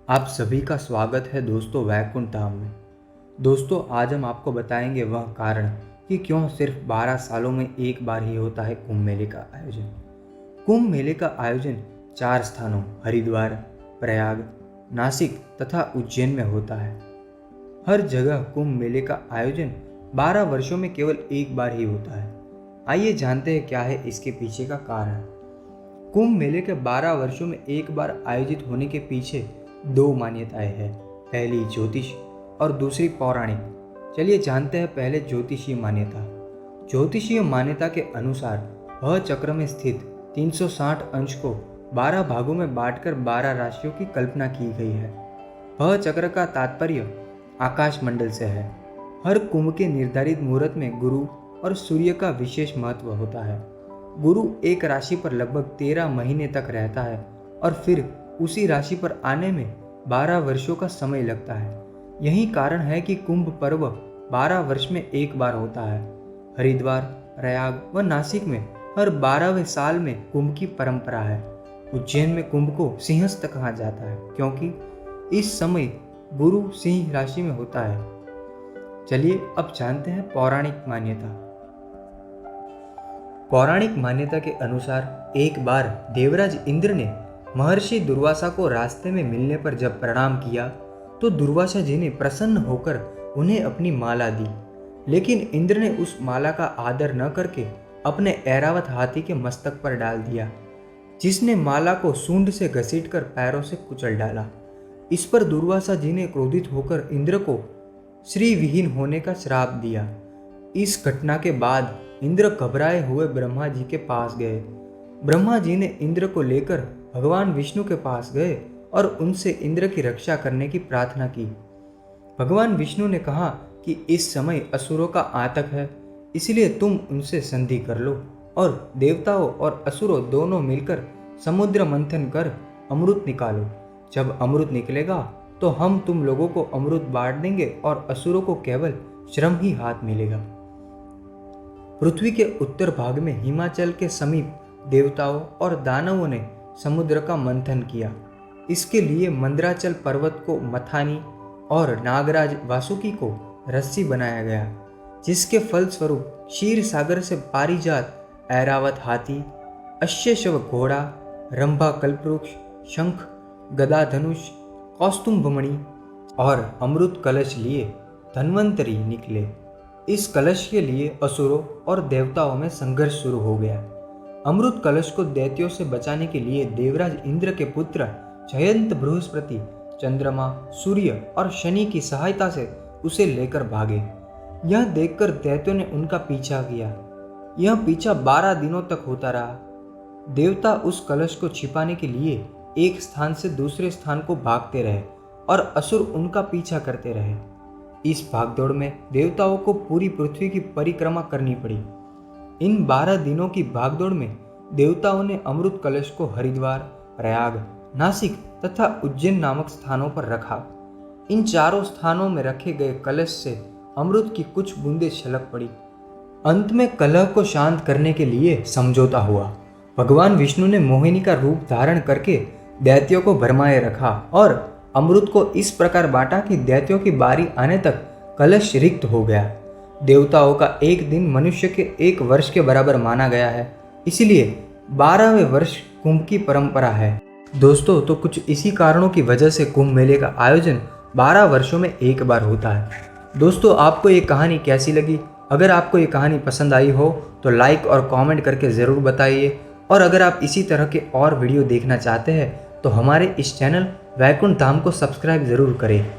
आप सभी का स्वागत है दोस्तों वैकुंठ धाम में। दोस्तों आज हम आपको बताएंगे वह कारण कि क्यों सिर्फ 12 सालों में एक बार ही होता है कुंभ मेले का आयोजन। कुंभ मेले का आयोजन 4 स्थानों हरिद्वार, प्रयाग, नासिक तथा उज्जैन में होता है। हर जगह कुंभ मेले का आयोजन 12 वर्षों में केवल एक बार ही होता है। आइए जानते हैं क्या है इसके पीछे का कारण। कुंभ मेले के 12 वर्षों में एक बार आयोजित होने के पीछे 2 मान्यताएं हैं, पहली ज्योतिष और दूसरी पौराणिक। चलिए जानते हैं पहले ज्योतिषीय मान्यता। ज्योतिषीय मान्यता के अनुसार वह चक्र में स्थित 360 अंश को 12 भागों में बांटकर 12 राशियों की कल्पना की गई है। वह चक्र का तात्पर्य आकाश मंडल से है। हर कुंभ के निर्धारित मुहूर्त में गुरु और सूर्य का विशेष महत्व होता है। गुरु एक राशि पर लगभग 13 महीने तक रहता है और फिर उसी राशि पर आने में 12 वर्षों का समय लगता है। यही कारण है कि कुंभ पर्व 12 वर्ष में एक बार होता है। हरिद्वार, प्रयाग व नासिक में हर 12वें साल में कुंभ की परंपरा है। उज्जैन में कुंभ को सिंहस्थ कहा जाता है क्योंकि इस समय गुरु सिंह राशि में होता है। चलिए अब जानते हैं पौराणिक मान्यता। पौराणिक मान्यता के अनुसार एक बार देवराज इंद्र ने महर्षि दुर्वासा को रास्ते में मिलने पर जब प्रणाम किया तो दुर्वासा जी ने प्रसन्न होकर उन्हें अपनी माला दी, लेकिन इंद्र ने उस माला का आदर न करके अपने ऐरावत हाथी के मस्तक पर डाल दिया, जिसने माला को सूंड से घसीटकर पैरों से कुचल डाला। इस पर दुर्वासा जी ने क्रोधित होकर इंद्र को श्री विहीन होने का श्राप दिया। इस घटना के बाद इंद्र घबराए हुए ब्रह्मा जी के पास गए। ब्रह्मा जी ने इंद्र को लेकर भगवान विष्णु के पास गए और उनसे इंद्र की रक्षा करने की प्रार्थना की। भगवान विष्णु ने कहा कि इस समय असुरों का आतंक है, इसलिए तुम उनसे संधि कर लो और देवताओं और असुरों दोनों मिलकर समुद्र मंथन कर अमृत निकालो। जब अमृत निकलेगा तो हम तुम लोगों को अमृत बांट देंगे और असुरों को केवल श्रम ही हाथ मिलेगा। पृथ्वी के उत्तर भाग में हिमाचल के समीप देवताओं और दानवों ने समुद्र का मंथन किया। इसके लिए मंदराचल पर्वत को मथानी और नागराज वासुकी को रस्सी बनाया गया, जिसके फलस्वरूप क्षीर सागर से पारिजात, ऐरावत हाथी, अश्वेशव घोड़ा, रंभा कल्पवृक्ष, शंख, गदा धनुष, कौस्तुभमणि और अमृत कलश लिए धन्वंतरी निकले। इस कलश के लिए असुरों और देवताओं में संघर्ष शुरू हो गया। अमृत कलश को दैत्यों से बचाने के लिए देवराज इंद्र के पुत्र जयंत बृहस्पति, चंद्रमा, सूर्य और शनि की सहायता से उसे लेकर भागे। यह देखकर दैत्यों ने उनका पीछा किया। यह पीछा 12 दिनों तक होता रहा। देवता उस कलश को छिपाने के लिए एक स्थान से दूसरे स्थान को भागते रहे और असुर उनका पीछा करते रहे। इस भागदौड़ में देवताओं को पूरी पृथ्वी की परिक्रमा करनी पड़ी। इन 12 दिनों की भागदौड़ में देवताओं ने अमृत कलश को हरिद्वार, प्रयाग, नासिक तथा उज्जैन नामक स्थानों पर रखा। इन चारों स्थानों में रखे गए कलश से अमृत की कुछ बूंदें छलक पड़ी। अंत में कलह को शांत करने के लिए समझौता हुआ। भगवान विष्णु ने मोहिनी का रूप धारण करके दैत्यों को भरमाए रखा और अमृत को इस प्रकार बांटा कि दैत्यों की बारी आने तक कलश रिक्त हो गया। देवताओं का एक दिन मनुष्य के 1 वर्ष के बराबर माना गया है, इसलिए 12वें वर्ष कुंभ की परंपरा है। दोस्तों तो कुछ इसी कारणों की वजह से कुंभ मेले का आयोजन 12 वर्षों में एक बार होता है। दोस्तों आपको ये कहानी कैसी लगी? अगर आपको ये कहानी पसंद आई हो तो लाइक और कमेंट करके ज़रूर बताइए, और अगर आप इसी तरह के और वीडियो देखना चाहते हैं तो हमारे इस चैनल वैकुंठ धाम को सब्सक्राइब ज़रूर करें।